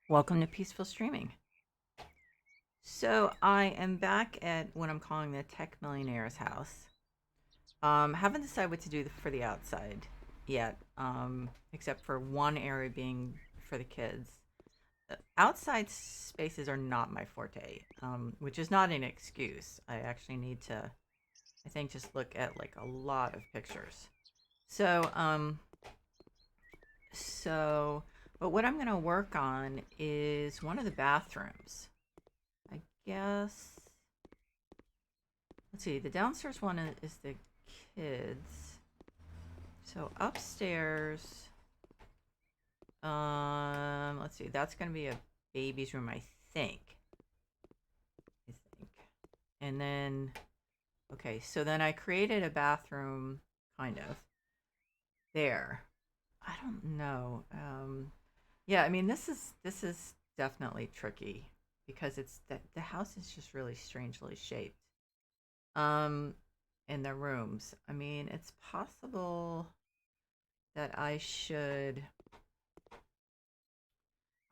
Welcome to Peaceful Streaming. So I am back at what I'm calling the Tech Millionaire's house. Haven't decided what to do for the outside yet, except for one area being for the kids. Outside spaces are not my forte, which is not an excuse. I actually need to, I think, just look at like a lot of pictures. So, so, but what I'm going to work on is one of the bathrooms. I guess. Let's see. The downstairs one is the kids. So upstairs, let's see. That's gonna be a baby's room, I think. I think. And then, okay. So then I created a bathroom, kind of there. I don't know. Yeah. I mean, this is definitely tricky because it's the house is just really strangely shaped. Um, in the rooms. I mean, it's possible that I should.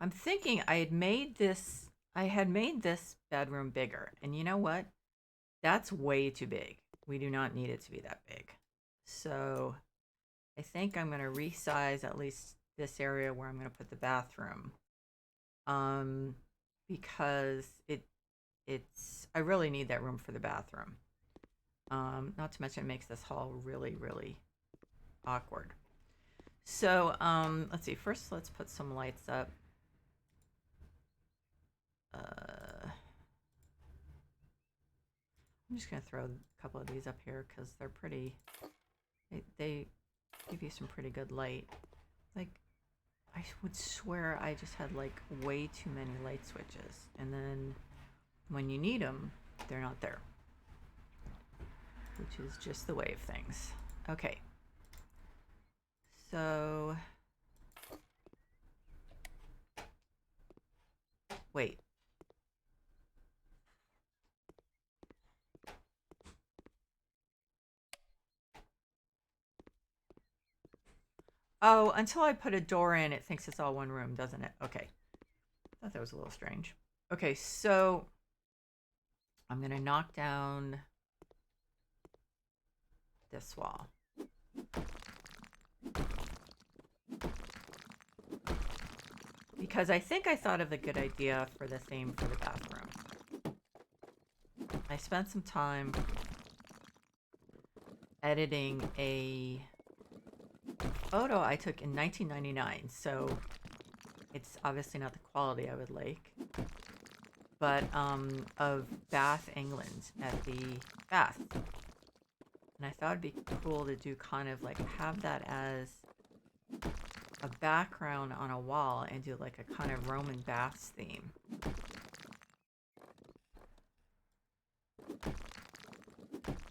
I'm thinking I had made this bedroom bigger. And you know what? That's way too big. We do not need it to be that big. So I think I'm going to resize at least this area where I'm going to put the bathroom. Um, because it's I really need that room for the bathroom. Not to mention it makes this hall really, really awkward. So, let's see. First, let's put some lights up. I'm just gonna throw a couple of these up here because they're pretty. They give you some pretty good light. Like, I would swear I just had like way too many light switches, and then when you need them, they're not there, which is just the way of things. Okay, so wait. Oh, until I put a door in, it thinks it's all one room, doesn't it? Okay. I thought that was a little strange. Okay, so I'm going to knock down this wall because I think I thought of a good idea for the same for the bathroom. I spent some time editing a photo I took in 1999, so it's obviously not the quality I would like, but of Bath, England at the Bath. And I thought it'd be cool to do kind of like have that as a background on a wall and do like a kind of Roman baths theme.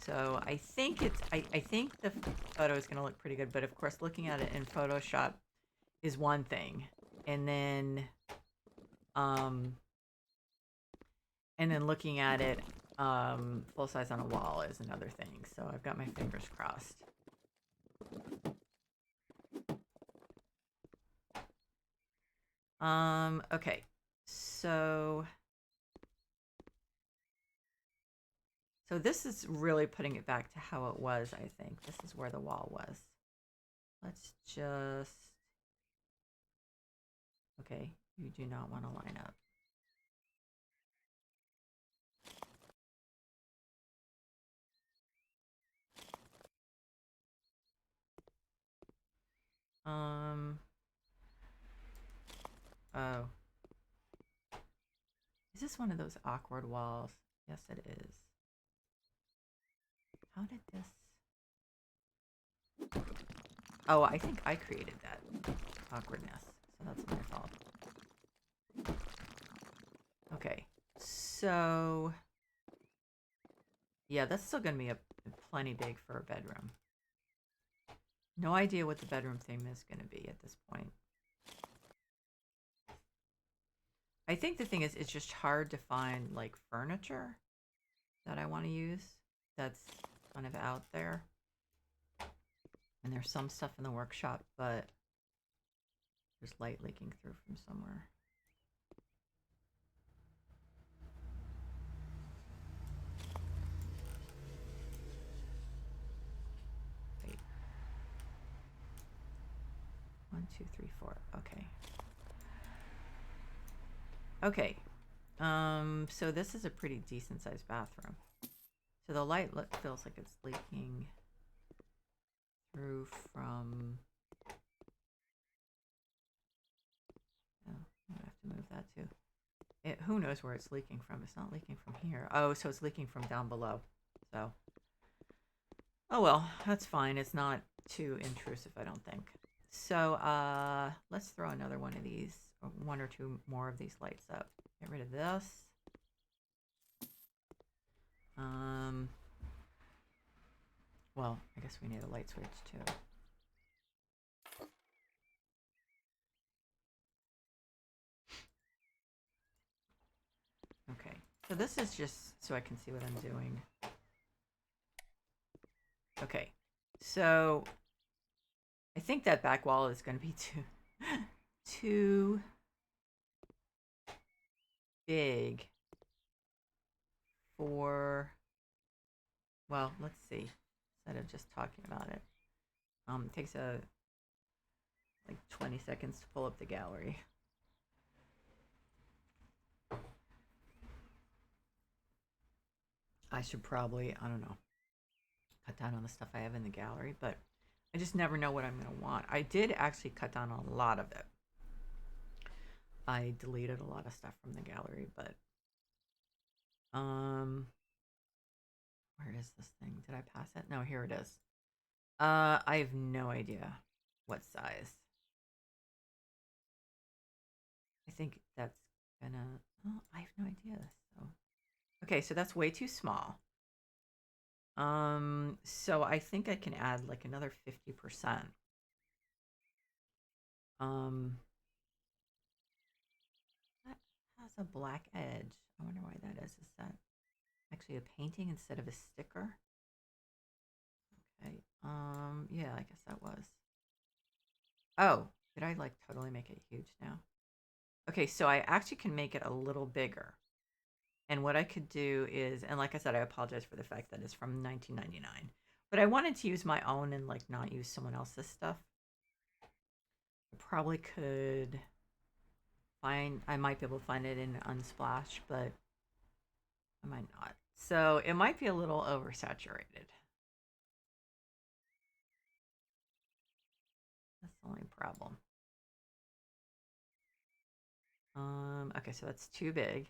So I think I think the photo is going to look pretty good, but of course looking at it in Photoshop is one thing. And then um looking at it full size on a wall is another thing. So I've got my fingers crossed. Okay. So this is really putting it back to how it was, I think. This is where the wall was. Let's just okay, you do not want to line up. Um oh. Is this one of those awkward walls? Yes, it is. How did this? Oh, I think I created that awkwardness, so that's my fault. Okay, so yeah, that's still gonna be a plenty big for a bedroom. No idea what the bedroom theme is gonna be at this point. I think the thing is, it's just hard to find like furniture that I want to use that's kind of out there. And there's some stuff in the workshop, but there's light leaking through from somewhere. Okay. So this is a pretty decent sized bathroom. So the light feels like it's leaking through from. Oh, I'm gonna have to move that too. Who knows where it's leaking from? It's not leaking from here. Oh, so it's leaking from down below. So, oh well, that's fine. It's not too intrusive, I don't think. So, let's throw another one of these, or one or two more of these lights up. Get rid of this. Well, I guess we need a light switch too. Okay, so this is just so I can see what I'm doing. Okay, so I think that back wall is going to be too big for, well, let's see, instead of just talking about it. It takes like 20 seconds to pull up the gallery. I should probably, I don't know, cut down on the stuff I have in the gallery, but I just never know what I'm going to want. I did actually cut down on a lot of it. I deleted a lot of stuff from the gallery, but where is this thing? Did I pass it? No, here it is. I have no idea what size. I think that's gonna, oh, I have no idea. So, okay, so that's way too small. So I think I can add like another 50%. That has a black edge. I wonder why that is. Is that actually a painting instead of a sticker? Okay. Yeah, I guess that was. Oh, did I like totally make it huge now? Okay, so I actually can make it a little bigger. And what I could do is, and like I said, I apologize for the fact that it's from 1999, but I wanted to use my own and like not use someone else's stuff. I probably could I might be able to find it in Unsplash, but I might not. So it might be a little oversaturated. That's the only problem. Okay, so that's too big.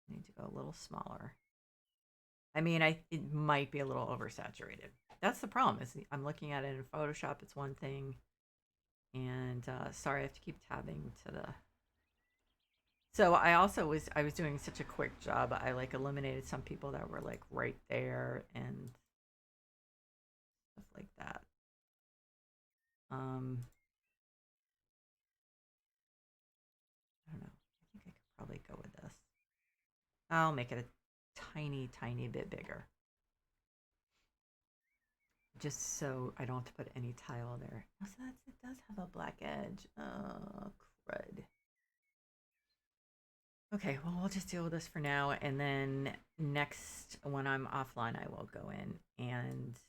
I need to go a little smaller. I mean, it might be a little oversaturated. That's the problem. Is I'm looking at it in Photoshop. It's one thing, and sorry, I have to keep tabbing to the. So I was doing such a quick job. I like eliminated some people that were like right there and stuff like that. I don't know. I think I could probably go with this. I'll make it a tiny, tiny bit bigger. Just so I don't have to put any tile there. Oh, so it does have a black edge. Oh, crud. Okay, well, we'll just deal with this for now. And then next, when I'm offline, I will go in and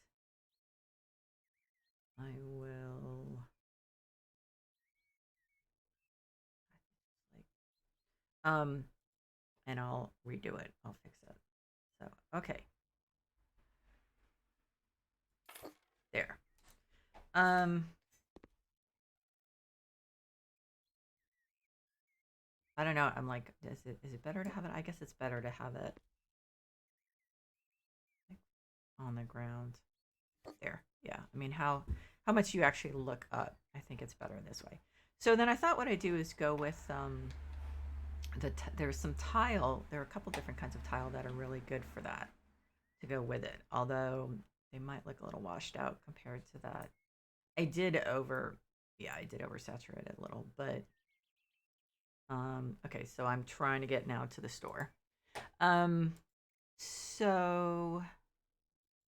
I will um and I'll redo it. I'll fix it. So, okay. There. Um I don't know. I'm like, is it better to have it? I guess it's better to have it like on the ground. There. Yeah. I mean, how much you actually look up. I think it's better this way. So then I thought what I do is go with there's some tile. There are a couple different kinds of tile that are really good for that to go with it. Although they might look a little washed out compared to that. I did oversaturate it a little, but okay, so I'm trying to get now to the store. So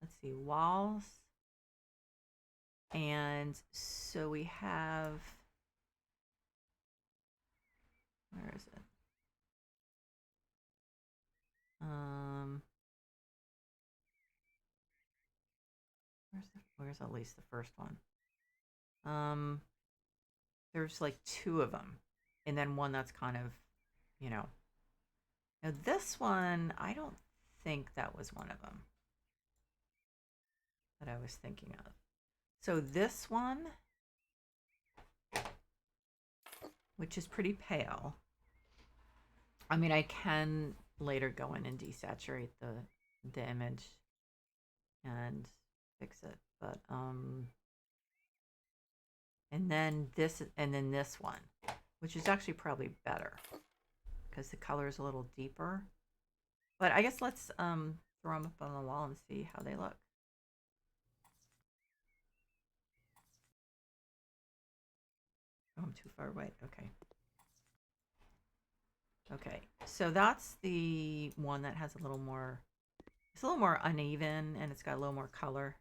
let's see, walls. And so we have, where is it? Um, where's at least the first one? There's like two of them, and then one that's kind of, you know. Now this one, I don't think that was one of them that I was thinking of. So this one, which is pretty pale. I mean, I can later go in and desaturate the image and fix it, but and then this one, which is actually probably better because the color is a little deeper. But I guess let's throw them up on the wall and see how they look. Oh, I'm too far away. Okay. Okay, so that's the one that has a little more, it's a little more uneven and it's got a little more color.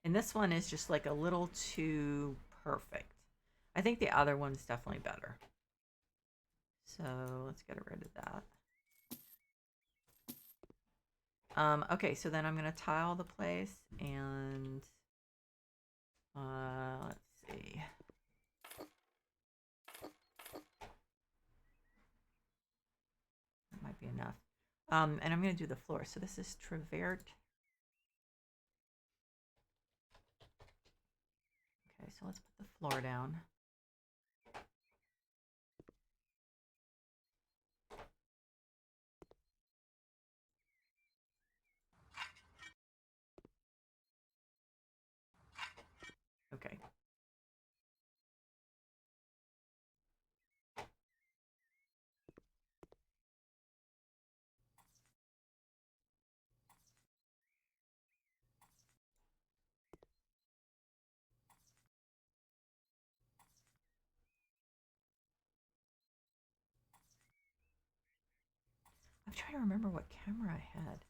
And this one is just like a little too perfect. I think the other one's definitely better. So let's get rid of that. Okay, so then I'm going to tile the place and let's see. That might be enough. And I'm going to do the floor. So this is Travert. Okay, so let's put the floor down. Okay. I'm trying to remember what camera I had.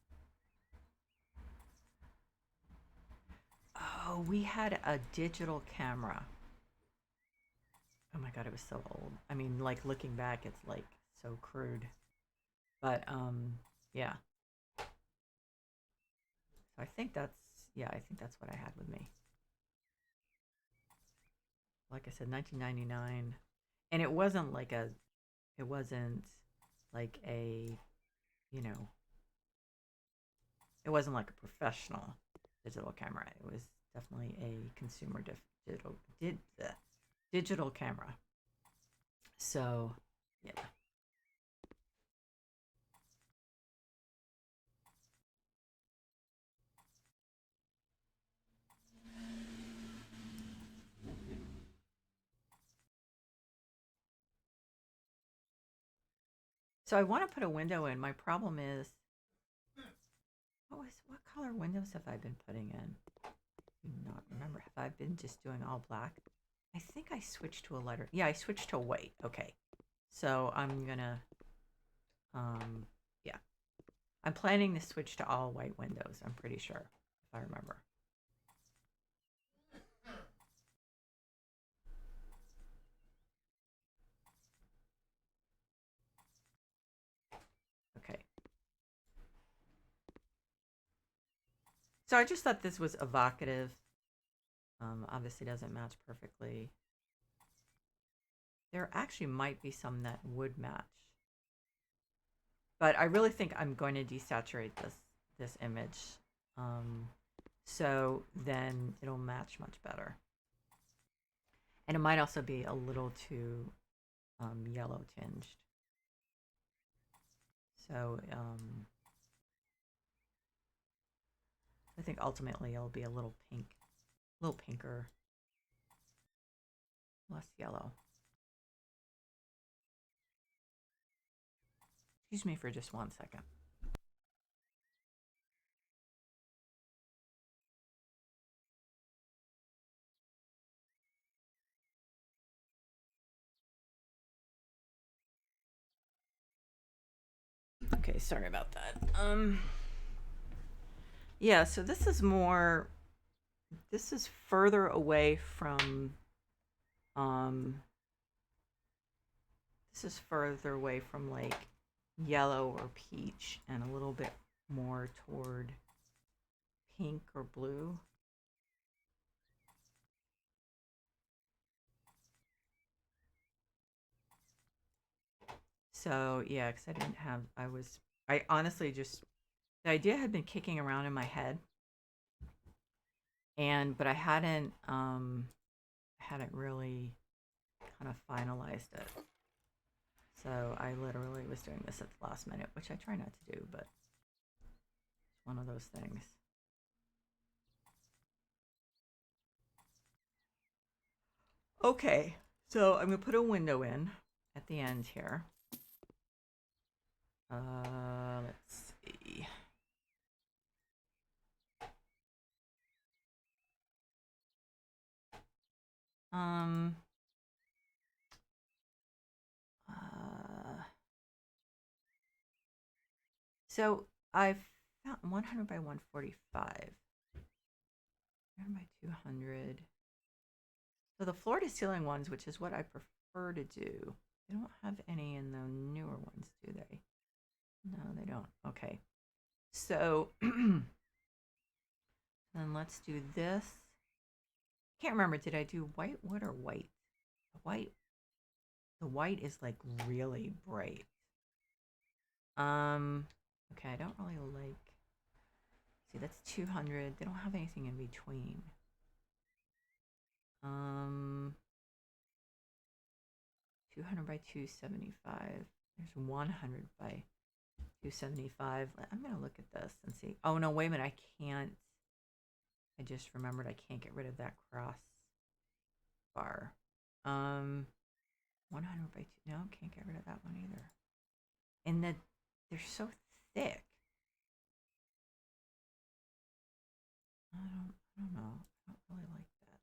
Oh, we had a digital camera. Oh my God, it was so old. I mean, like looking back, it's like so crude. But yeah. So I think that's, yeah, I think that's what I had with me. Like I said, 1999. And it wasn't like a, it wasn't like a, you know, it wasn't like a professional digital camera. It was definitely a consumer digital camera. So, yeah. So I want to put a window in. My problem is, what color windows have I been putting in? Do not remember. Have I been just doing all black? I think I switched to a lighter. Yeah, I switched to white. Okay. So I'm gonna yeah. I'm planning to switch to all white windows, I'm pretty sure, if I remember. Okay. So I just thought this was evocative. Obviously doesn't match perfectly. There actually might be some that would match. But I really think I'm going to desaturate this image. So then it'll match much better. And it might also be a little too yellow tinged. So I think ultimately it'll be a little pink, a little pinker, less yellow. Excuse me for just 1 second. Okay, sorry about that. Yeah, so this is more, this is further away from, this is further away from like yellow or peach and a little bit more toward pink or blue. So yeah, because I honestly just, the idea had been kicking around in my head, but I hadn't really kind of finalized it. So I literally was doing this at the last minute, which I try not to do, but it's one of those things. Okay, so I'm gonna put a window in at the end here. Let's see. Um, uh, so I've found 100 by 145, 100 by 200. So the floor to ceiling ones, which is what I prefer to do, they don't have any in the newer ones, do they? No, they don't. Okay. So then let's do this. Can't remember, did I do white wood or white? The white is like really bright. Okay, I don't really like, see, that's 200. They don't have anything in between. 200 by 275. There's 100 by 275. I'm gonna look at this and see. Oh no, wait a minute, I can't. I just remembered I can't get rid of that cross bar. 100 by 2. No, can't get rid of that one either. And they're so thick. I don't know. I don't really like that.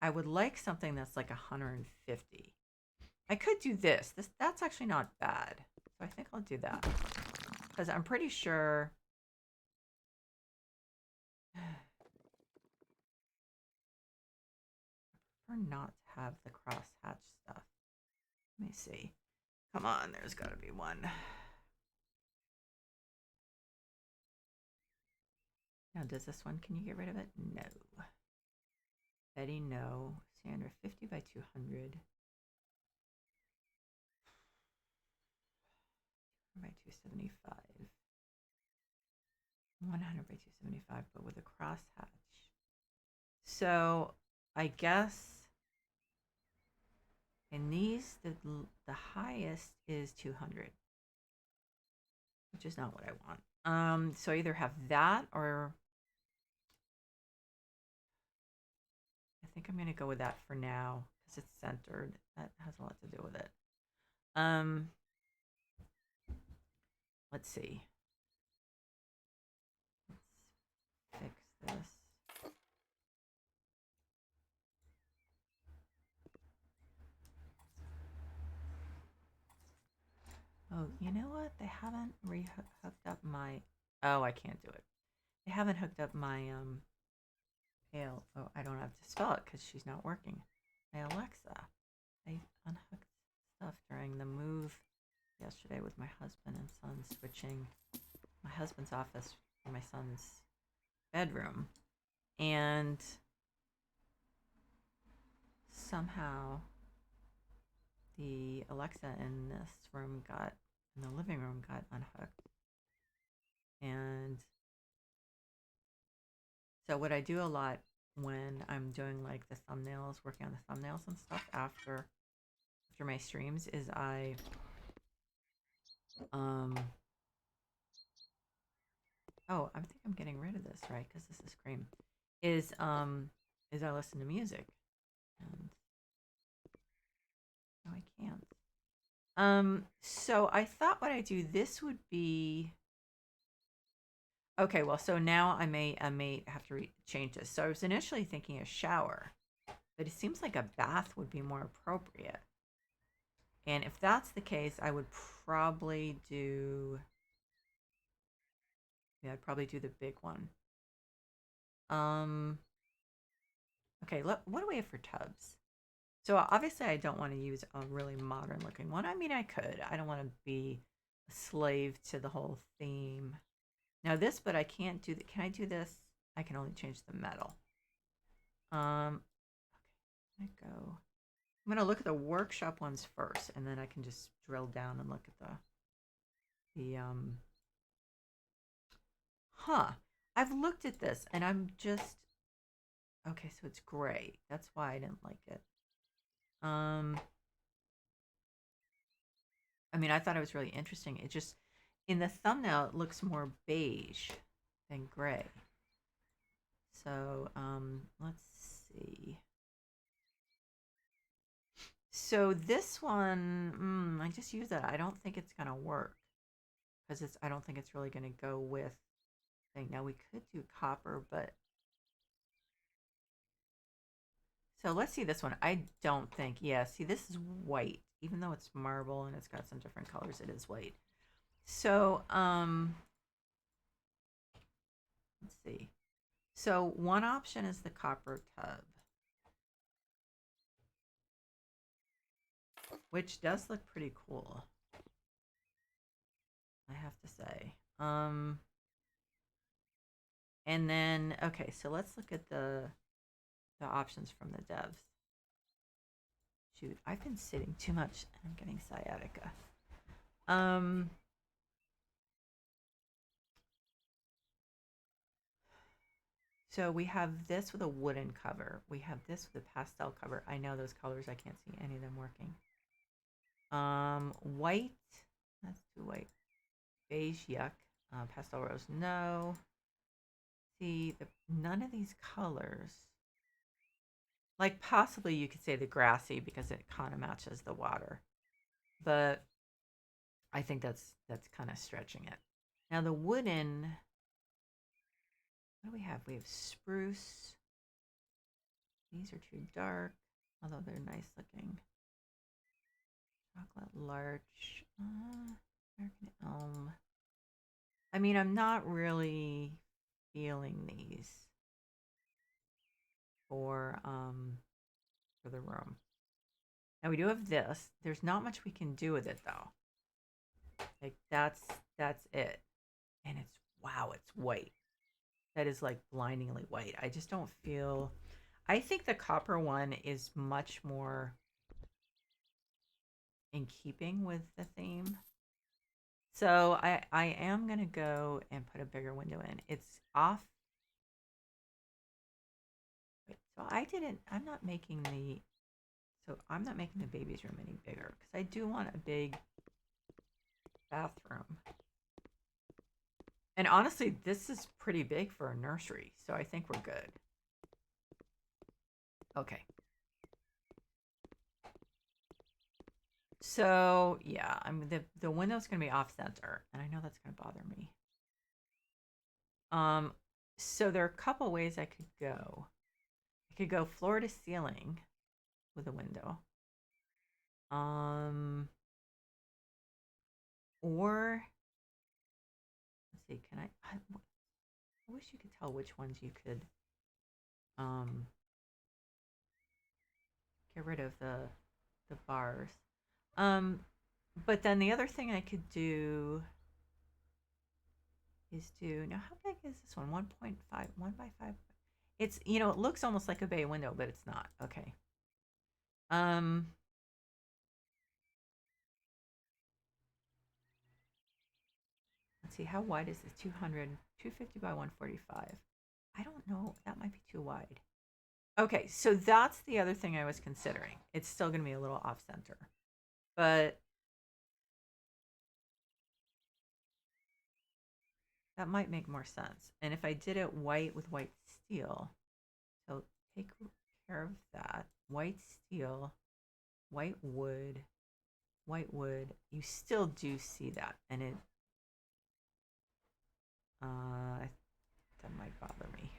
I would like something that's like 150. I could do this. That's actually not bad. So I think I'll do that. Because I'm pretty sure. I prefer not to have the crosshatch stuff. Let me see. Come on, there's got to be one. Now, does this one, can you get rid of it? No. Betty, no. Sandra, 50 by 200. By 275. 100 by 275, but with a crosshatch. So I guess in these, the highest is 200, which is not what I want. So I either have that or I think I'm gonna go with that for now because it's centered. That has a lot to do with it. Let's see. Let's fix this. Oh, you know what? They haven't hooked up my. Oh, I can't do it. They haven't hooked up my Pale. Oh, I don't have to spell it because she's not working. My Alexa. I unhooked stuff during the move yesterday with my husband and son, switching my husband's office for my son's bedroom, and somehow the Alexa in the living room got unhooked. And so what I do a lot when I'm doing like the thumbnails, working on the thumbnails and stuff after my streams is I oh, I think I'm getting rid of this, right? Because this is cream. Is I listen to music. And no, I can't. So I thought what I do, this would be okay. Well, so now I may have to change this. So I was initially thinking a shower, but it seems like a bath would be more appropriate. And if that's the case, I would probably do. Yeah, I'd probably do the big one. Okay. What do we have for tubs? So obviously, I don't want to use a really modern looking one. I mean, I could. I don't want to be a slave to the whole theme. Now this, but I can't do that. Can I do this? I can only change the metal. Okay, I go. I'm going to look at the workshop ones first, and then I can just drill down and look at the huh. I've looked at this, and I'm just, okay, so it's gray. That's why I didn't like it. I mean, I thought it was really interesting. It just, in the thumbnail, it looks more beige than gray. So, let's see. So this one, I just use that. I don't think it's gonna work because I don't think it's really gonna go with thing. Now we could do copper, but so let's see this one. I don't think, yeah, see this is white. Even though it's marble and it's got some different colors, it is white. So, let's see. So one option is the copper tub, which does look pretty cool, I have to say. And then okay, so let's look at the options from the devs. Shoot, I've been sitting too much and I'm getting sciatica. So we have this with a wooden cover. We have this with a pastel cover. I know those colors. I can't see any of them working. White. That's too white. Beige, yuck. Pastel rose, no. See, none of these colors. Like possibly you could say the grassy because it kind of matches the water, but I think that's kind of stretching it. Now the wooden. What do we have? We have spruce. These are too dark, although they're nice looking. Chocolate larch, American elm. I mean, I'm not really feeling these for the room. Now we do have this. There's not much we can do with it though. Like that's it. And it's wow, it's white. That is like blindingly white. I just don't feel I think the copper one is much more in keeping with the theme. So I am gonna go and put a bigger window in. It's off. Wait, so I'm not making the baby's room any bigger because I do want a big bathroom. And honestly, this is pretty big for a nursery, so I think we're good. Okay. So yeah, the window's gonna be off center, and I know that's gonna bother me. So there are a couple ways I could go. I could go floor to ceiling with a window. Or let's see, I wish you could tell which ones you could um get rid of the bars. Um, but then the other thing I could do is do now. How big is this one? 1.5, 1 by 5. It's it looks almost like a bay window, but it's not. Okay. Um, let's see. How wide is this? 250 by 145. I don't know. That might be too wide. Okay, so that's the other thing I was considering. It's still going to be a little off center, but that might make more sense. And if I did it white with white steel, so take care of that. White steel, white wood, white wood. You still do see that, and that might bother me.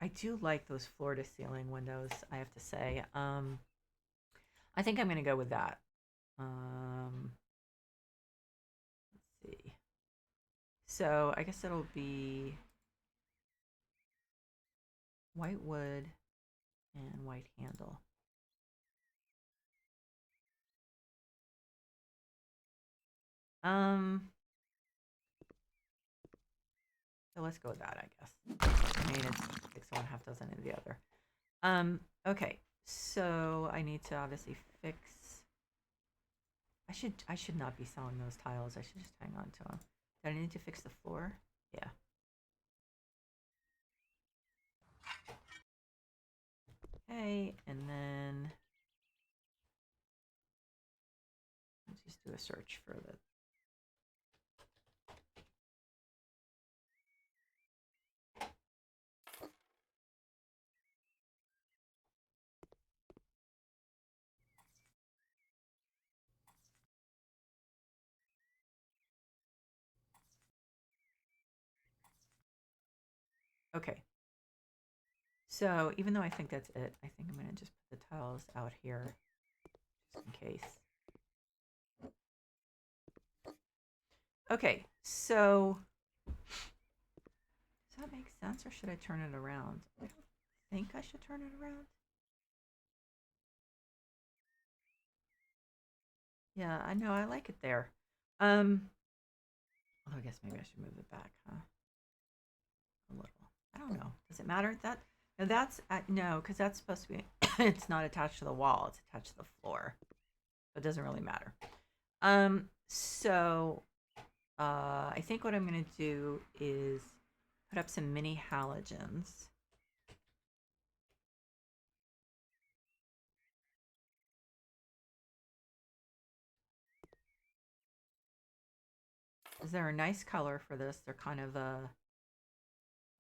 I do like those floor to ceiling windows, I have to say. I think I'm going to go with that. Let's see. So I guess it'll be white wood and white handle. Um, So let's go with that, I guess. I mean, it's 6 of one, half dozen of the other. Okay. So I need to obviously fix. I should not be selling those tiles. I should just hang on to them. Do I need to fix the floor? Yeah. Okay, and then let's just do a search for the. Okay. So even though I think that's it, I think I'm gonna just put the tiles out here just in case. Okay, so does that make sense, or should I turn it around? I don't think I should turn it around. Yeah, I know, I like it there. Although I guess maybe I should move it back, huh? A little. I don't know. Does it matter? That's no, because that's supposed to be. It's not attached to the wall. It's attached to the floor. So it doesn't really matter. So I think what I'm gonna do is put up some mini halogens. Is there a nice color for this? They're kind of a,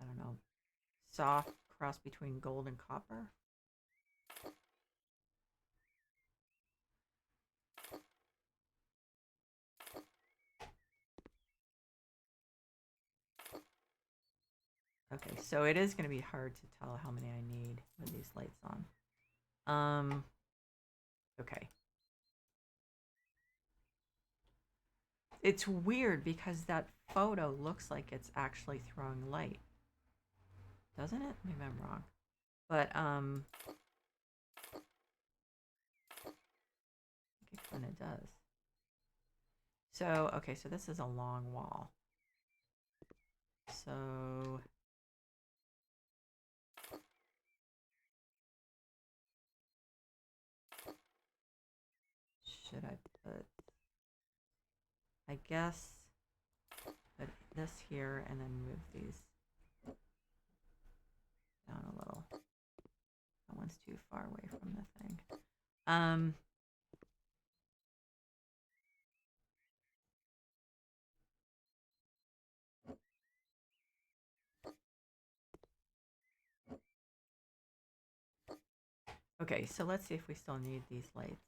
I don't know, soft cross between gold and copper. Okay, so it is going to be hard to tell how many I need with these lights on. Okay. It's weird because that photo looks like it's actually throwing light. Doesn't it? Maybe I'm wrong. But, it kind of does. So, okay, so this is a long wall. So, should I put, I guess, put this here and then move these down a little. That one's too far away from the thing. Okay, so let's see if we still need these lights.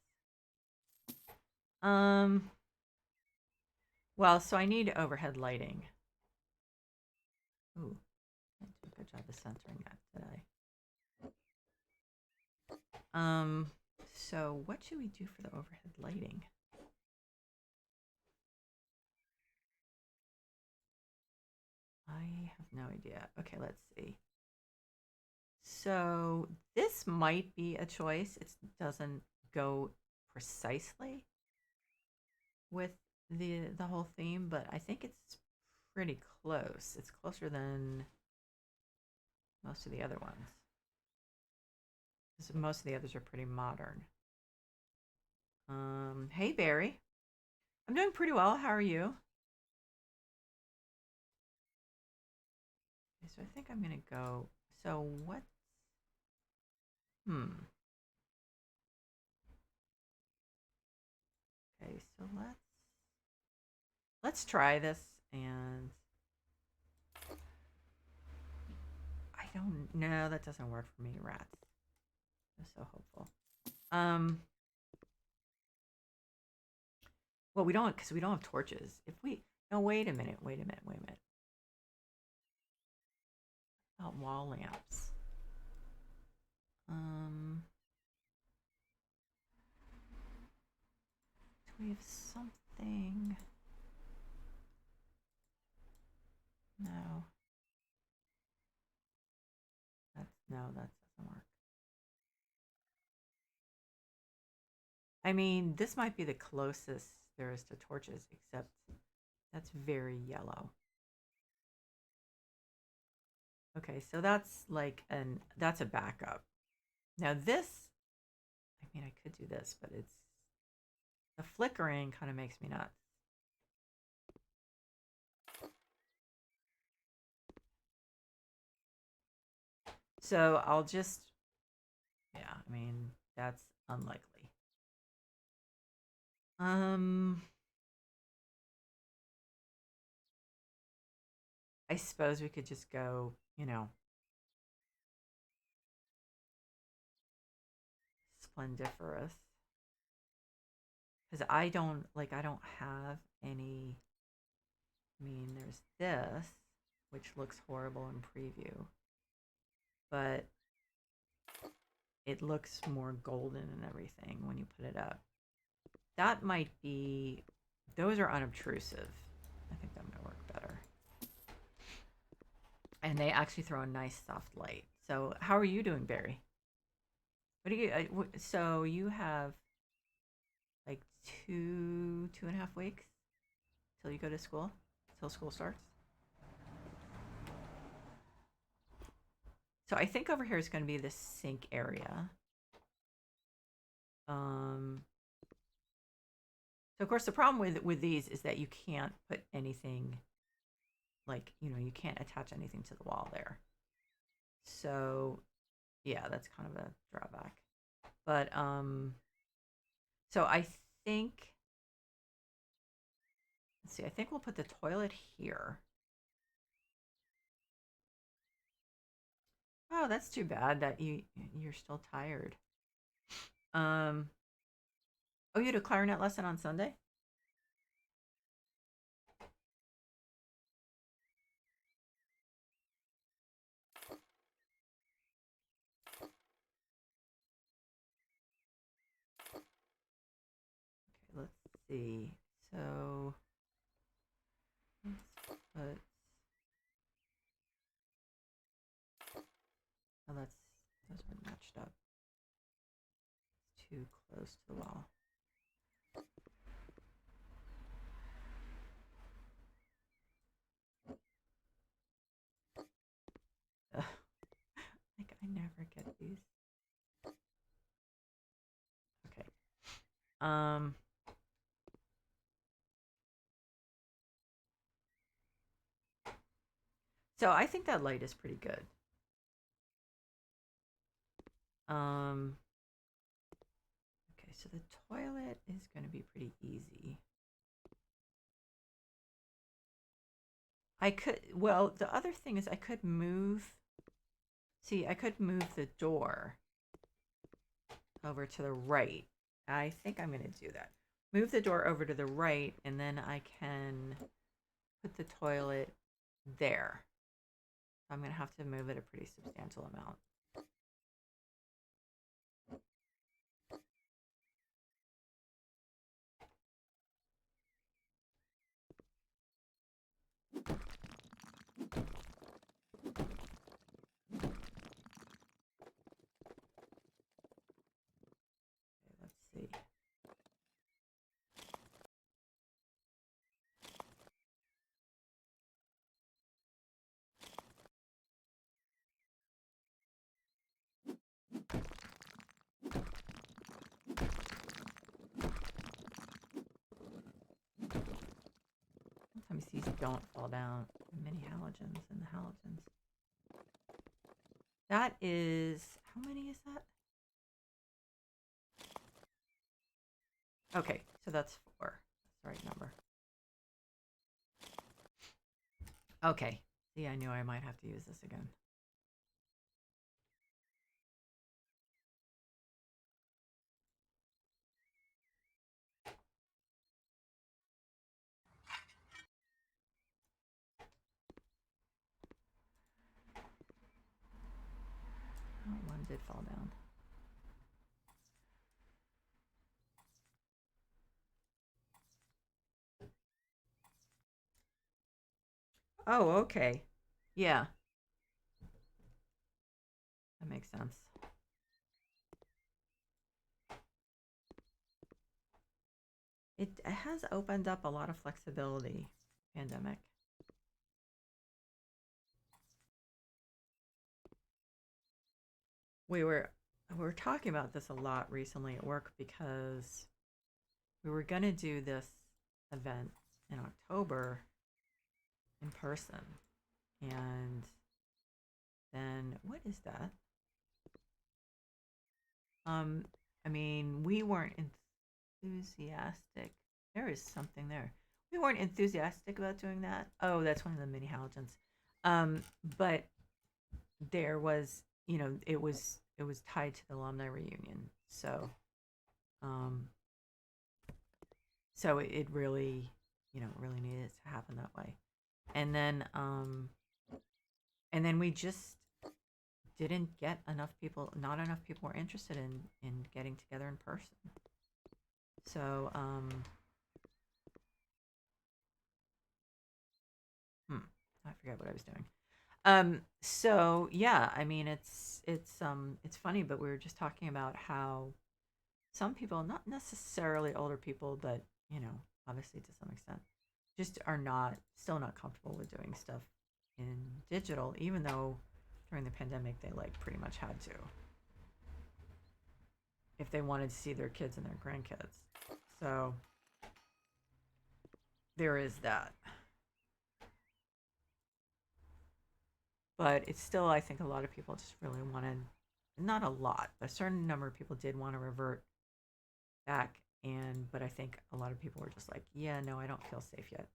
Well, so I need overhead lighting. Ooh, I did a good job of centering that today. So what should we do for the overhead lighting? I have no idea. Okay, let's see. So this might be a choice. It doesn't go precisely with the whole theme, but I think it's pretty close. It's closer than most of the other ones. Most of the others are pretty modern. Hey Barry. I'm doing pretty well. How are you? Okay, so I think I'm gonna go. So what? Okay, so let's try this, and I don't know, that doesn't work for me, rats. I'm so hopeful. Well, we don't, because we don't have torches. If we no, wait a minute, wait a minute, wait a minute. About wall lamps. Do we have something? No. No, that doesn't work. I mean, this might be the closest there is to torches, except that's very yellow. Okay, so that's like that's a backup. Now this, I mean, I could do this, but it's the flickering kind of makes me nuts. So I'll just, yeah, I mean, that's unlikely. Um, I suppose we could just go, splendiferous. Because I don't have any, I mean, there's this, which looks horrible in preview, but it looks more golden and everything when you put it up. That might be, those are unobtrusive. I think that might work better. And they actually throw a nice soft light. So how are you doing, Barry? What do you, so you have like 2.5 weeks till you go to school, till school starts? So I think over here is going to be the sink area. Um, so of course the problem with these is that you can't put anything, like, you can't attach anything to the wall there. So yeah, that's kind of a drawback. But so I think, let's see, I think we'll put the toilet here. Oh, that's too bad that you're still tired. Um, oh, you had a clarinet lesson on Sunday? Okay, let's see. So let's put, oh, those are matched up. It's too close to the wall. Ugh, like I never get these. Okay. Um, so I think that light is pretty good. Um, okay, so the toilet is going to be pretty easy. I could, well, the other thing is I could move, see, I could move the door over to the right. I think I'm going to do that. Move the door over to the right, and then I can put the toilet there. I'm going to have to move it a pretty substantial amount. Okay, let's see. Sometimes these don't fall down. Many halogens and the halogens. That is, how many is that? Okay, so that's 4. That's the right number. Okay. See, I knew I might have to use this again. Oh, one did fall down. Oh, okay. Yeah, that makes sense. It has opened up a lot of flexibility, pandemic. we were we were talking about this a lot recently at work because we were going to do this event in October in person. And then what is that? Um I mean, we weren't enthusiastic. There is something there. We weren't enthusiastic about doing that. Oh, that's one of the mini halogens. Um but there was, it was tied to the alumni reunion. Um so it really, really needed to happen that way. And then we just didn't get enough people. Not enough people were interested in getting together in person. So I forget what I was doing. So yeah, I mean, it's funny, but we were just talking about how some people, not necessarily older people, but obviously to some extent, just are not still not comfortable with doing stuff in digital, even though during the pandemic they like pretty much had to if they wanted to see their kids and their grandkids. So there is that. But it's still, I think a lot of people just really wanted, not a lot, but a certain number of people did want to revert back. But I think a lot of people were just like, yeah, no, I don't feel safe yet.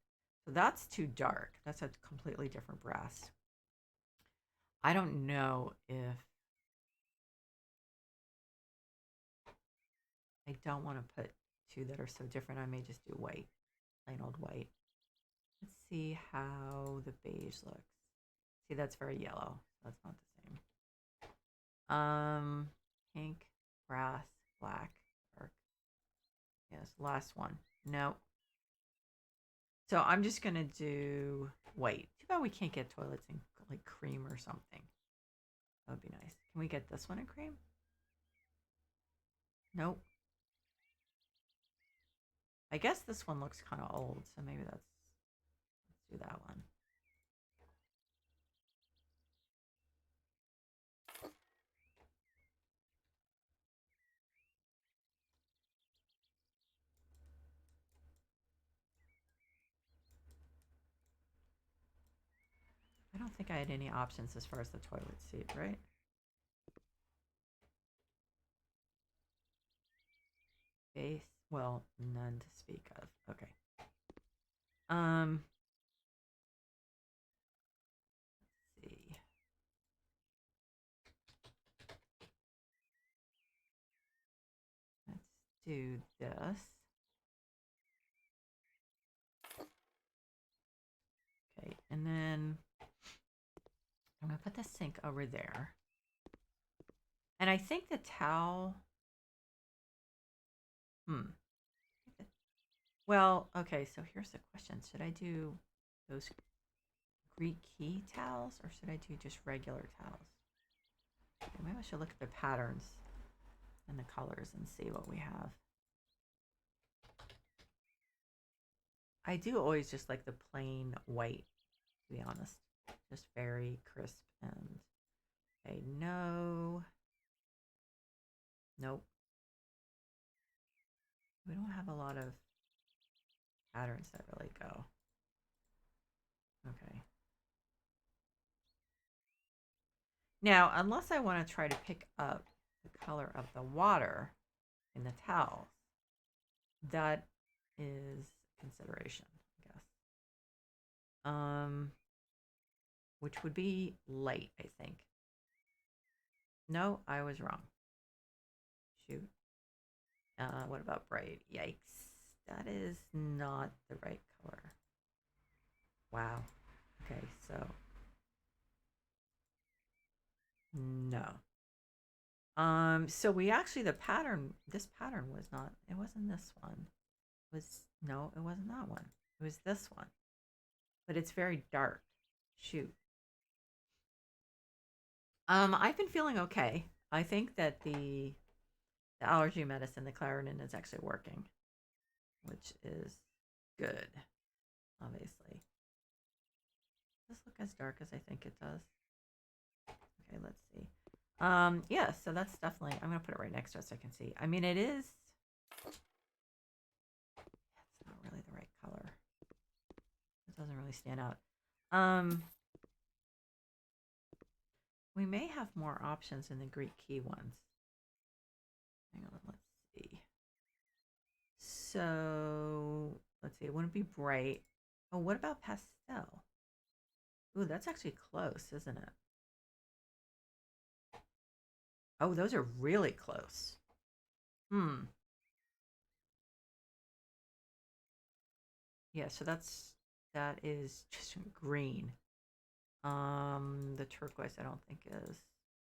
So that's too dark. That's a completely different brass. I don't know if I don't want to put two that are so different. I may just do white, plain old white. Let's see how the beige looks. See, that's very yellow. That's not the same. Pink, brass, black, dark. Yes, last one. No. So I'm just gonna do white. Too bad we can't get toilets in like cream or something. That would be nice. Can we get this one in cream? Nope. I guess this one looks kind of old, so maybe let's do that one. I don't think I had any options as far as the toilet seat, right? Base, well, none to speak of. Okay. Um, let's see. Let's do this. Okay, and then I'm gonna put the sink over there. And I think the towel. Hmm. Well, okay, so here's the question. Should I do those Greek key towels or should I do just regular towels? Okay, maybe I should look at the patterns and the colors and see what we have. I do always just like the plain white, to be honest. Just very crisp and okay, no. Nope. We don't have a lot of patterns that really go. Okay. Now, unless I want to try to pick up the color of the water in the towels, that is consideration, I guess. Which would be light, I think. No, I was wrong. Shoot. What about bright? Yikes. That is not the right color. Wow. Okay, so no. So we actually this pattern was not, it wasn't this one. It was no, it wasn't that one. It was this one. But it's very dark. Shoot. I've been feeling okay. I think that the allergy medicine, the Claritin, is actually working, which is good, obviously. Does this look as dark as I think it does? Okay, let's see. Yeah, so that's definitely, I'm gonna put it right next to it so I can see. I mean, it is, it's not really the right color. It doesn't really stand out. Um, we may have more options in the Greek key ones. Hang on, let's see. So, let's see, it wouldn't be bright. Oh, what about pastel? Ooh, that's actually close, isn't it? Oh, those are really close. Hmm. Yeah, so that is just green. The turquoise I don't think is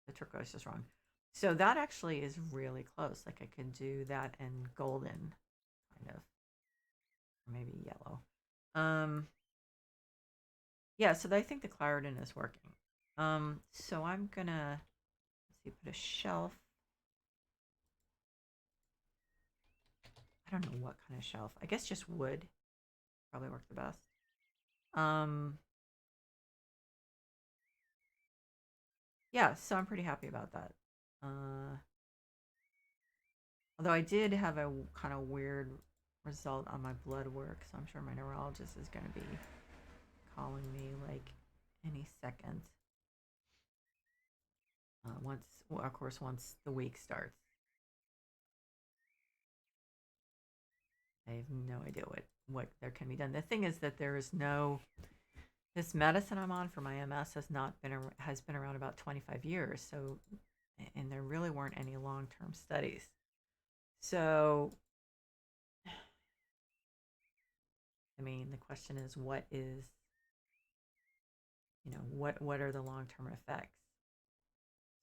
the turquoise is wrong. So that actually is really close. Like I could do that and golden, kind of, or maybe yellow. Um, yeah. So I think the Clarendon is working. So I'm gonna let's see, put a shelf. I don't know what kind of shelf. I guess just wood probably work the best. Um, yeah. So I'm pretty happy about that. Uh, Although I did have a kind of weird result on my blood work, so I'm sure my neurologist is going to be calling me like any second. Well, of course, once the week starts, I have no idea what there can be done. The thing is that there is no this medicine I'm on for my MS has been around about 25 years. So, and there really weren't any long term studies. So, I mean, the question is, what are the long term effects?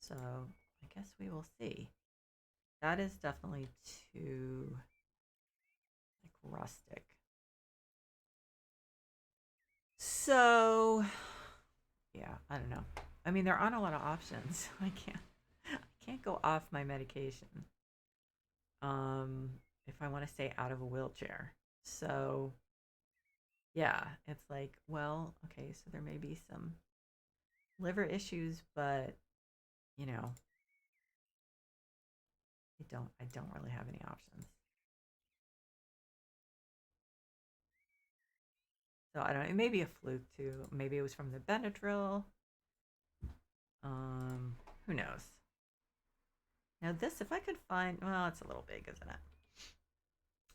So I guess we will see. That is definitely too like rustic. So yeah, I don't know. I mean, there aren't a lot of options. I can't go off my medication. Um, if I want to stay out of a wheelchair. So yeah, it's like, well, okay, so there may be some liver issues, but you know, I don't really have any options. So I don't know. It may be a fluke too. Maybe it was from the Benadryl. Um, who knows? Now this, if I could find, well, it's a little big, isn't it?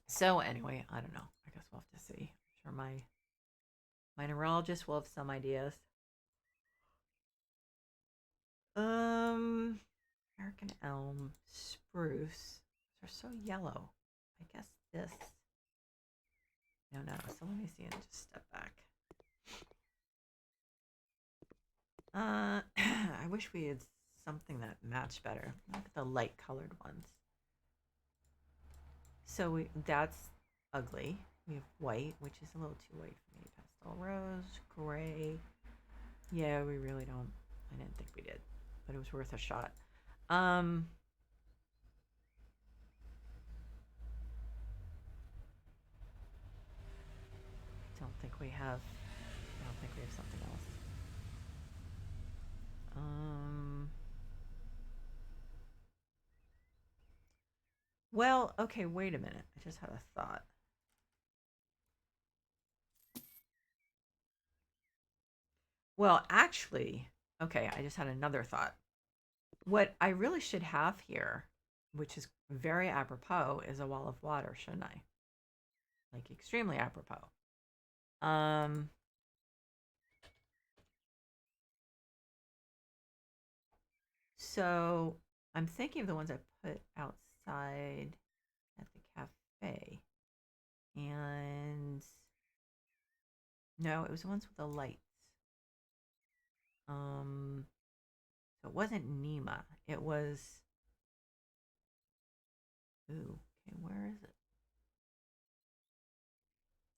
So anyway, I don't know. I guess we'll have to see. I'm sure my neurologist will have some ideas. Um, American elm, spruce. They're so yellow. I guess this. No, no. So let me see and just step back. I wish we had something that matched better. Look at the light colored ones. So that's ugly. We have white, which is a little too white for me. Pastel rose, gray. Yeah, we really don't. I didn't think we did, but it was worth a shot. Um, I don't think we have. I don't think we have something else. Um, well, okay. Wait a minute. I just had a thought. Well, actually, okay. I just had another thought. What I really should have here, which is very apropos, is a wall of water, shouldn't I? Like extremely apropos. Um, so I'm thinking of the ones I put outside at the cafe. And no, it was the ones with the lights. Um, so it wasn't Nima. It was ooh, okay, where is it?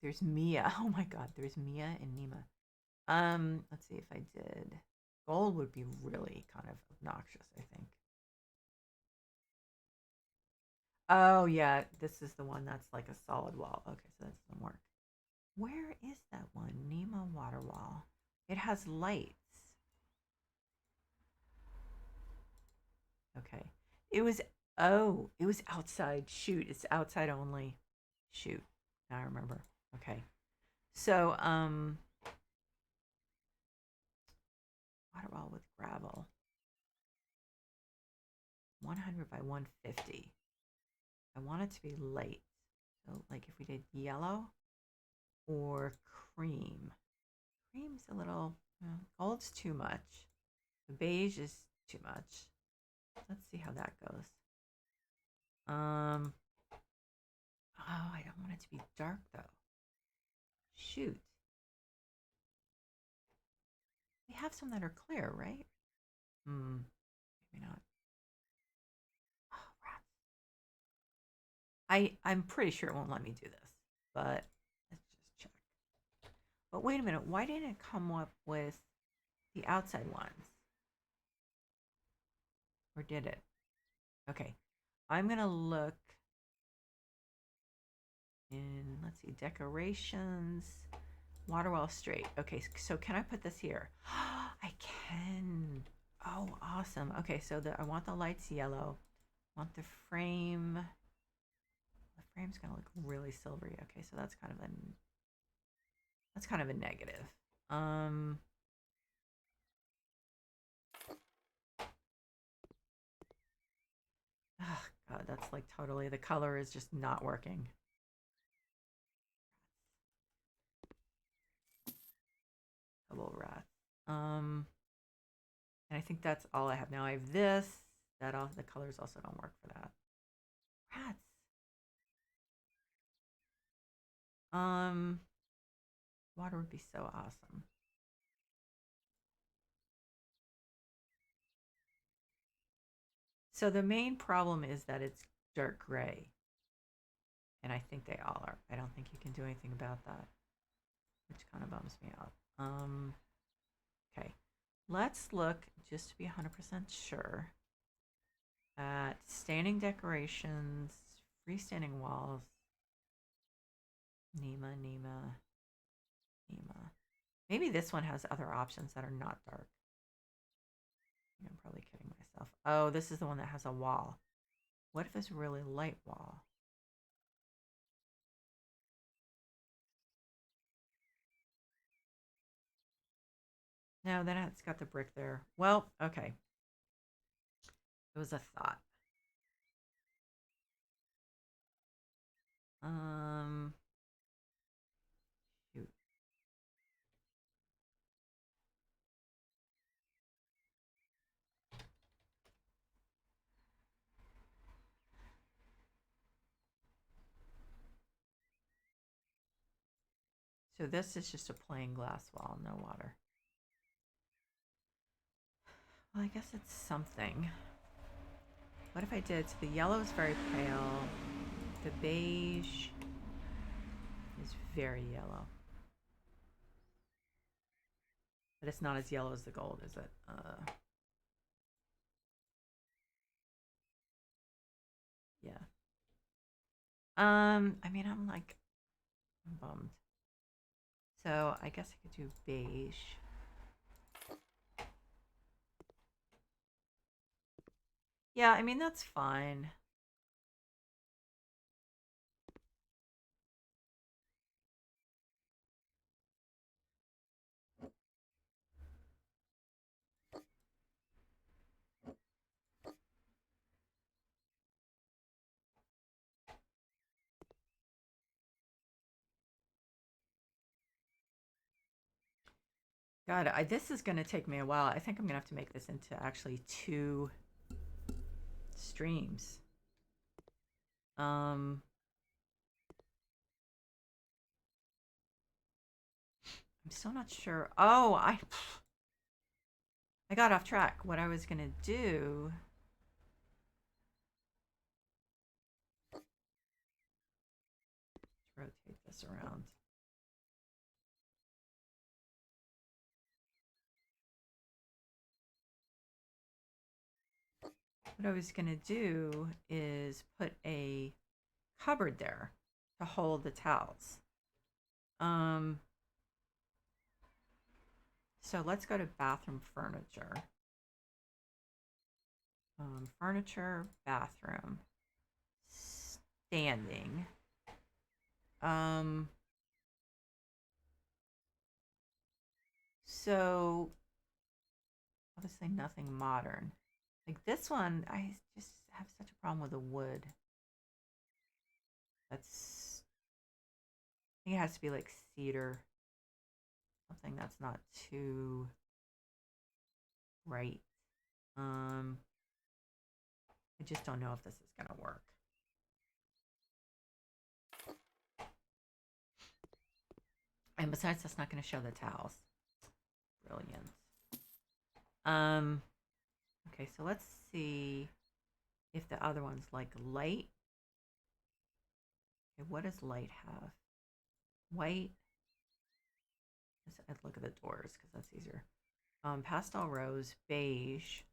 There's Mia. Oh my god, there's Mia and Nima. Let's see if I did. Gold would be really kind of obnoxious, I think. Oh yeah, this is the one that's like a solid wall. Okay, so that doesn't work. Where is that one? Nima water wall. It has lights. It was, oh, it was outside. Shoot, it's outside only. Shoot. Now I remember. Okay. So, water wall with gravel. 100 by 150. I want it to be light. So, like if we did yellow or cream. Cream's a little, gold's too much. The beige is too much. Let's see how that goes. Oh, I don't want it to be dark though. Shoot. We have some that are clear, right? Maybe not. Oh, rats. I'm pretty sure it won't let me do this, but let's just check. But wait a minute, why didn't it come up with the outside ones? Or did it? Okay, I'm gonna look in, let's see, decorations, water wall straight. Okay, so can I put this here? I can. Oh, awesome. Okay, so I want the lights yellow. I want the frame. The frame's gonna look really silvery. Okay, so that's kind of a negative. Oh God, that's like totally, the color is just not working. Double rats. And I think that's all I have now. I have this. That all the colors also don't work for that. Rats. Water would be so awesome. So the main problem is that it's dark gray. And I think they all are. I don't think you can do anything about that, which kind of bums me out. Okay. Let's look, just to be 100% sure, at standing decorations, freestanding walls, Nema. Maybe this one has other options that are not dark. I'm probably kidding myself. Oh, this is the one that has a wall. What if it's a really light wall? No, then it's got the brick there. Well, okay. It was a thought. Shoot. So this is just a plain glass wall, no water. Well, I guess it's something. What if I did, so the yellow is very pale, the beige is very yellow. But it's not as yellow as the gold, is it? Yeah. I mean, I'm bummed. So I guess I could do beige. Yeah, I mean, that's fine. God, this is going to take me a while. I think I'm going to have to make this into actually 2 streams. I'm still not sure. Oh, I got off track. What I was going to do, let's rotate this around. What I was going to do is put a cupboard there to hold the towels. So let's go to bathroom furniture. Furniture, bathroom, standing. So obviously nothing modern. Like this one, I just have such a problem with the wood. That's, I think it has to be like cedar, something that's not too bright. I just don't know if this is gonna work. And besides, that's not gonna show the towels. Brilliant. Okay, so let's see if the other one's like light. Okay, what does light have? White. Let's look at the doors because that's easier. Pastel rose, beige.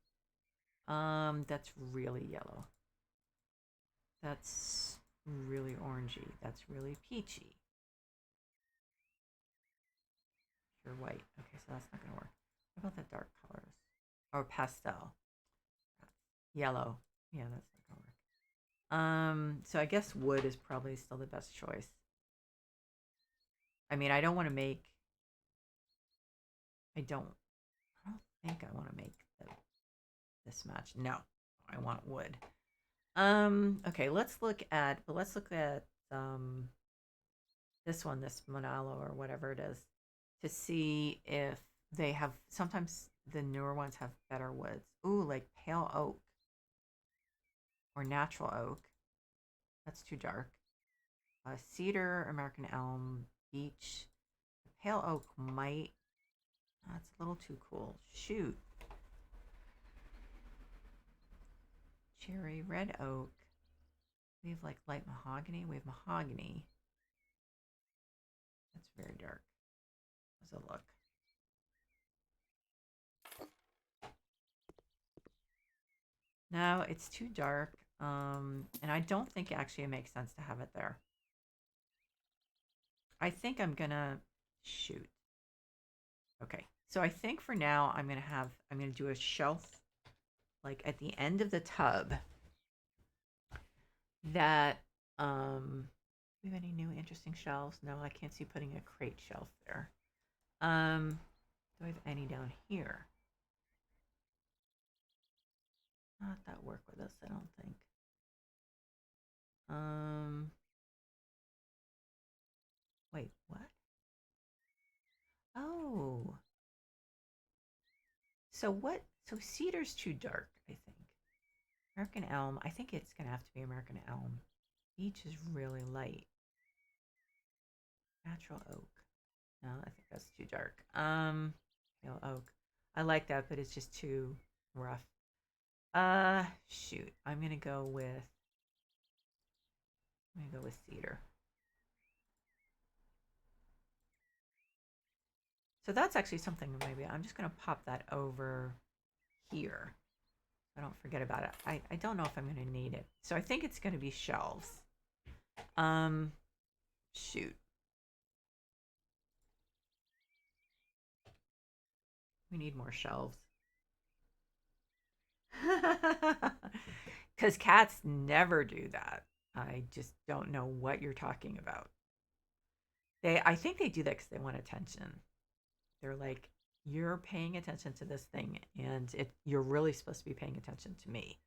That's really yellow. That's really orangey. That's really peachy. You're white. Okay, so that's not gonna work. What about the dark colors? Or pastel. Yellow. Yeah, that's not gonna work. So I guess wood is probably still the best choice. I mean, I don't want to make. I don't think I want to make this match. No, I want wood. Okay, let's look at this one, this Monalo or whatever it is, to see if they have. Sometimes the newer ones have better woods. Ooh, like pale oak or natural oak. That's too dark. Cedar, American elm, beech. Pale oak might. That's a little too cool. Shoot. Cherry, red oak. We have like light mahogany. We have mahogany. That's very dark. How's it look? No, it's too dark. And I don't think actually it makes sense to have it there. I think I'm gonna shoot. Okay, so I think for now I'm gonna do a shelf like at the end of the tub. That do we have any new interesting shelves? No, I can't see putting a crate shelf there. Do I have any down here? Not that work with us, I don't think. Wait, what? Oh. So what? So cedar's too dark, I think. American elm, I think it's gonna have to be American elm. Beech is really light. Natural oak. No, I think that's too dark. Pale oak. I like that, but it's just too rough. Shoot. I'm gonna go with cedar. So that's actually something maybe I'm just gonna pop that over here. I don't forget about it. I don't know if I'm gonna need it. So I think it's gonna be shelves. Shoot. We need more shelves. Because cats never do that. I just don't know what you're talking about. I think they do that because they want attention. They're like, you're paying attention to this thing, and you're really supposed to be paying attention to me.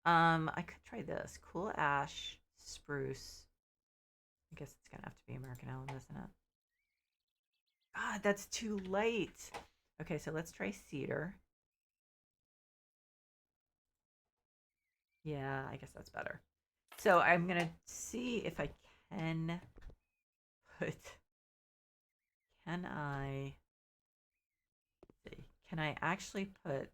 I could try this. Cool ash, spruce. I guess it's gonna have to be American elm, isn't it? God, that's too late. Okay, so let's try cedar. Yeah, I guess that's better. So I'm gonna see if I can put. Can I? See, can I actually put?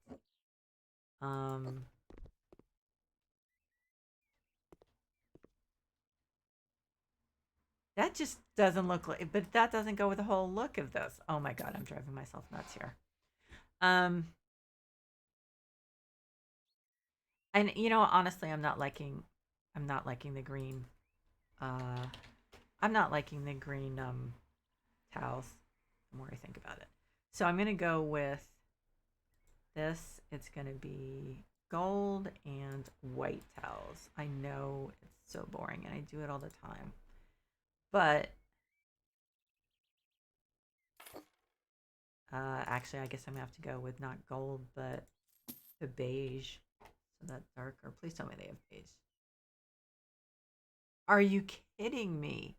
That just doesn't look like, but that doesn't go with the whole look of this. Oh my god, I'm driving myself nuts here. And honestly, I'm not liking the green. I'm not liking the green towels. The more I think about it, so I'm gonna go with This, it's going to be gold and white towels. I know it's so boring and I do it all the time. But actually, I guess I'm going to have to go with not gold, but the beige. So that darker. Please tell me they have beige. Are you kidding me?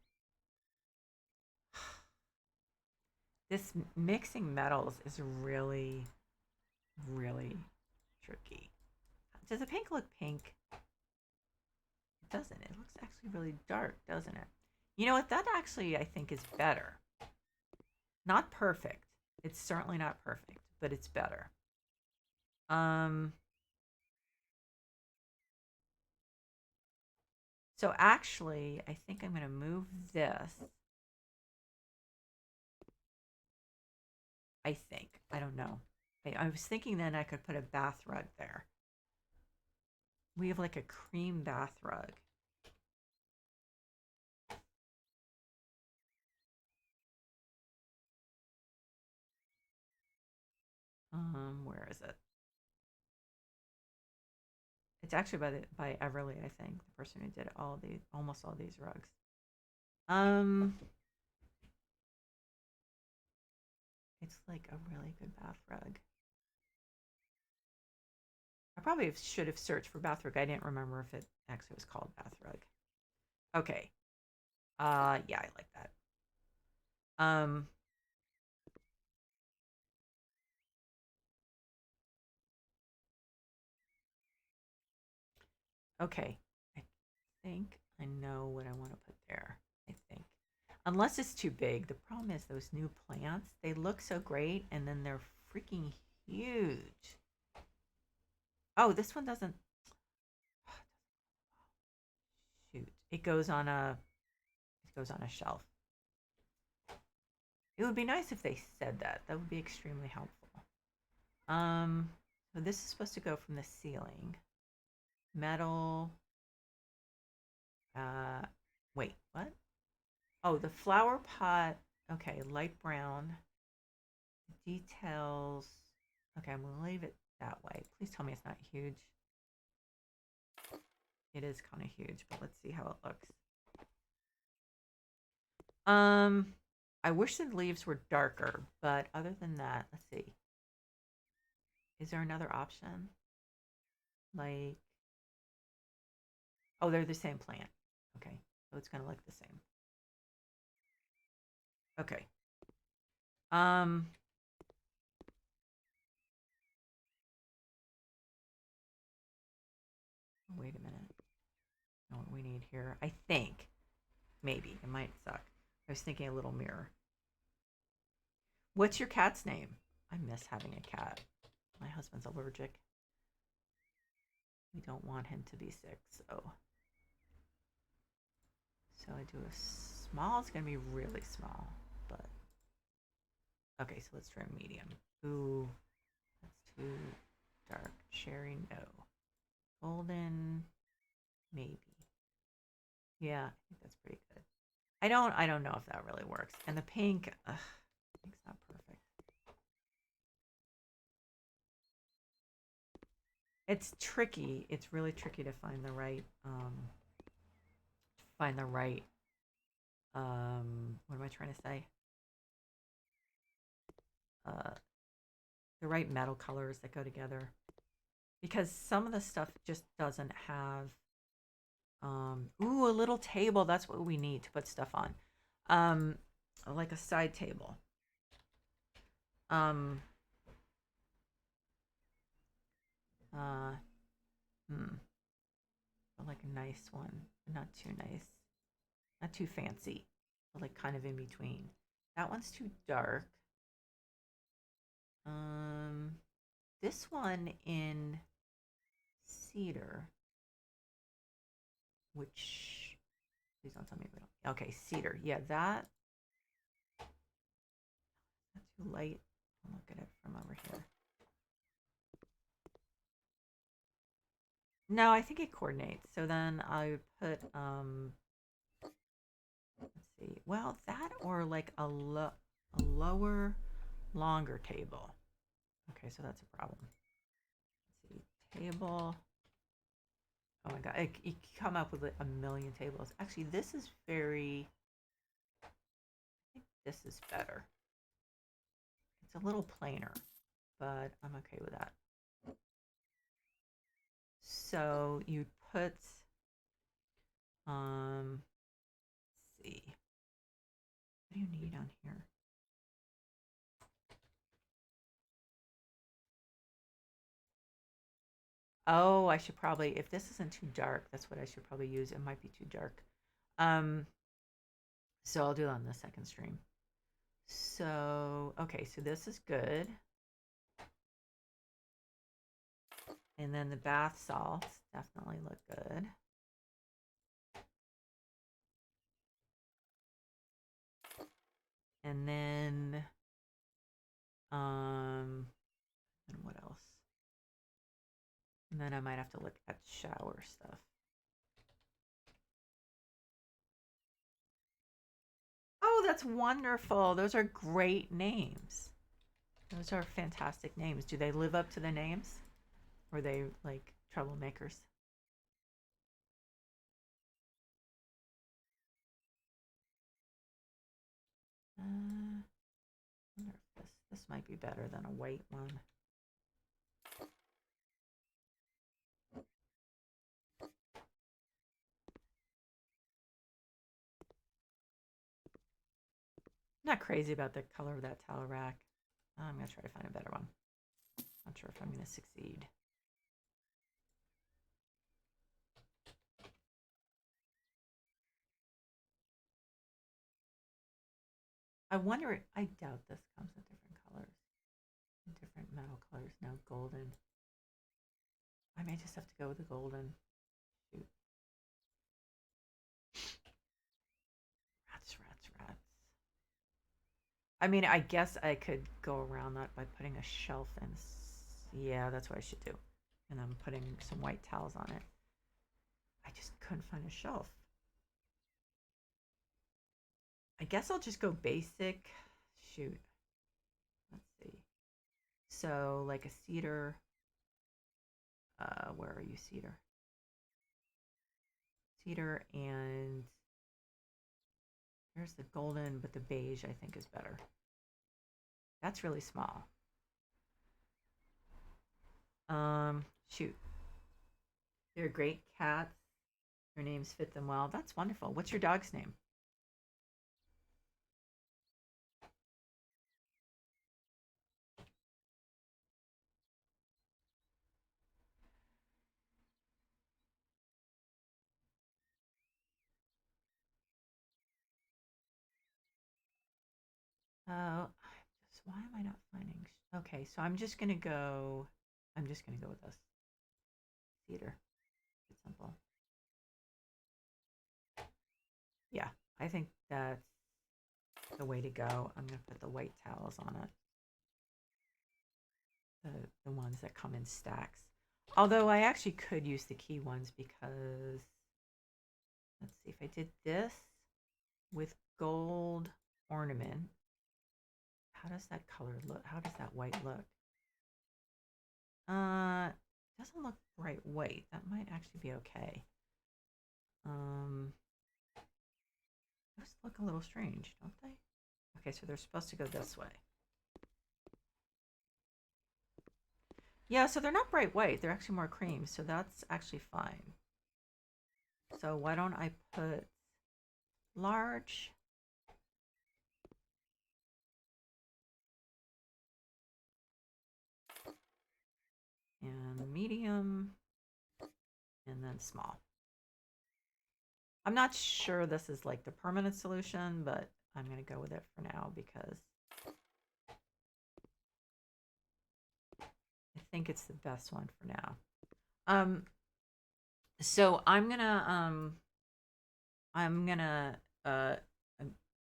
This mixing metals is really, really tricky. Does the pink look pink? It doesn't. It looks actually really dark, doesn't it? You know what? That actually, I think, is better. Not perfect. It's certainly not perfect, but it's better. So actually, I think I'm going to move this. I think. I don't know. I was thinking then I could put a bath rug there. We have like a cream bath rug. Where is it? It's actually by Everly, I think, the person who did almost all these rugs. It's like a really good bath rug. I probably should have searched for bath rug. I didn't remember if it actually was called bath rug. Okay. Yeah, I like that. Okay. I think I know what I want to put there. I think. Unless it's too big. The problem is those new plants, they look so great and then they're freaking huge. Oh, this one doesn't. Shoot. It goes on a shelf. It would be nice if they said that. That would be extremely helpful. So this is supposed to go from the ceiling. Metal. Uh, wait, what? Oh, the flower pot. Okay, light brown. Details. Okay, I'm gonna leave it that way. Please tell me it's not huge. It is kind of huge, but let's see how it looks. I wish the leaves were darker, but other than that, let's see. Is there another option? Like, oh, they're the same plant. Okay, so it's gonna look the same. Okay. Um, wait a minute. Know what we need here? I think maybe it might suck. I was thinking a little mirror. What's your cat's name? I miss having a cat. My husband's allergic. We don't want him to be sick, so I do a small. It's gonna be really small, but okay. So let's try medium. Ooh, that's too dark. Cherry, no. Golden, maybe. Yeah, I think that's pretty good. I don't know if that really works. And the pink, pink's not perfect. It's tricky. It's really tricky to find the right what am I trying to say? Uh the right metal colors that go together. Because some of the stuff just doesn't have ooh, a little table. That's what we need to put stuff on. Like a side table. Um uh hmm. Like a nice one. Not too nice. Not too fancy. But like kind of in between. That one's too dark. Um this one in cedar, which please don't tell me we don't. Okay, cedar. Yeah, that's too light. I'll look at it from over here. No, I think it coordinates. So then I would put let's see. Well, that or like a lower, longer table. Okay, so that's a problem. table. Oh my god, you come up with a million tables. Actually, this is very, I think this is better. It's a little plainer, but I'm okay with that. So you put, let's see, what do you need on here? Oh, I should probably, if this isn't too dark, that's what I should probably use. It might be too dark. Um, so I'll do it on the second stream. So, okay, so this is good. And then the bath salts definitely look good. And then, and what else? And then I might have to look at shower stuff. Oh, that's wonderful. Those are great names. Those are fantastic names. Do they live up to the names? Or are they like troublemakers? I wonder if this might be better than a white one. Not crazy about the color of that towel rack. I'm gonna try to find a better one. Not sure if I'm gonna succeed. I wonder, I doubt this comes in different colors. In different metal colors. No, golden. I may just have to go with the golden. Shoot. Rats. I mean, I guess I could go around that by putting a shelf in. Yeah, that's what I should do. And I'm putting some white towels on it. I just couldn't find a shelf. I guess I'll just go basic. Shoot. Let's see. So, like a cedar. Where are you, cedar? Cedar, and there's the golden, but the beige I think is better. That's really small. Shoot. They're great cats. Their names fit them well. That's wonderful. What's your dog's name? Oh, why am I not finding? Okay, so I'm just gonna go. I'm just gonna go with this. Cedar. It's simple. Yeah, I think that's the way to go. I'm gonna put the white towels on it. The ones that come in stacks. Although I actually could use the key ones because let's see if I did this with gold ornament. How does that color look? How does that white look? Doesn't look bright white. That might actually be okay. Those look a little strange, don't they? Okay, so they're supposed to go this way. Yeah, so they're not bright white. They're actually more cream, so that's actually fine. So why don't I put large? And medium, and then small. I'm not sure this is like the permanent solution, but I'm going to go with it for now because I think it's the best one for now. So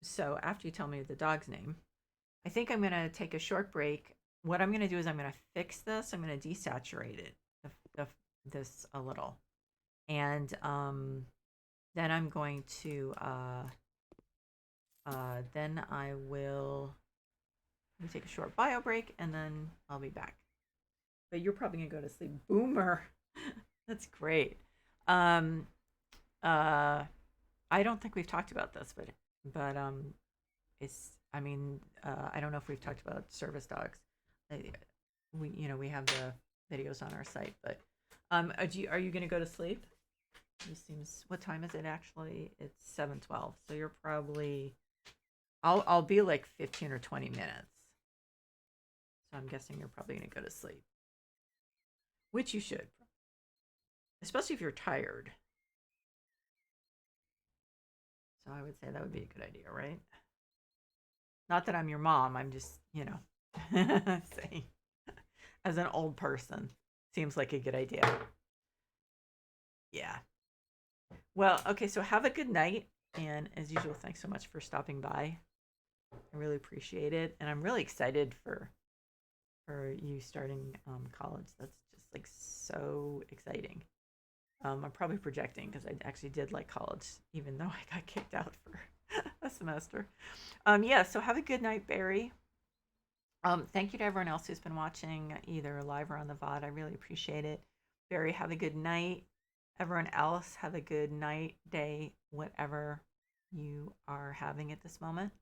so after you tell me the dog's name, I think I'm gonna take a short break. What I'm gonna do is I'm gonna fix this. I'm gonna desaturate it, this a little, and then I'm going to then I will let me take a short bio break, and then I'll be back. but you're probably gonna go to sleep. Boomer. That's great. Um, uh, I don't think we've talked about this, but it's. I mean, I don't know if we've talked about service dogs. Uh, we have the videos on our site, but are you gonna go to sleep? It seems. What time is it actually? It's 7:12. So you're probably. I'll be like 15 or 20 minutes. So I'm guessing you're probably gonna go to sleep, which you should, especially if you're tired. So I would say that would be a good idea, right? Not that I'm your mom. I'm just, saying as an old person, seems like a good idea. Yeah. Well, okay. So have a good night, and as usual, thanks so much for stopping by. I really appreciate it, and I'm really excited for you starting college. That's just like so exciting. I'm probably projecting because I actually did like college, even though I got kicked out for a semester. Yeah, so have a good night, Barry. Thank you to everyone else who's been watching, either live or on the VOD. I really appreciate it. Barry, have a good night. Everyone else, have a good night, day, whatever you are having at this moment.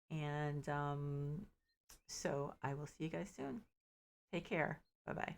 And so I will see you guys soon. Take care. Bye bye.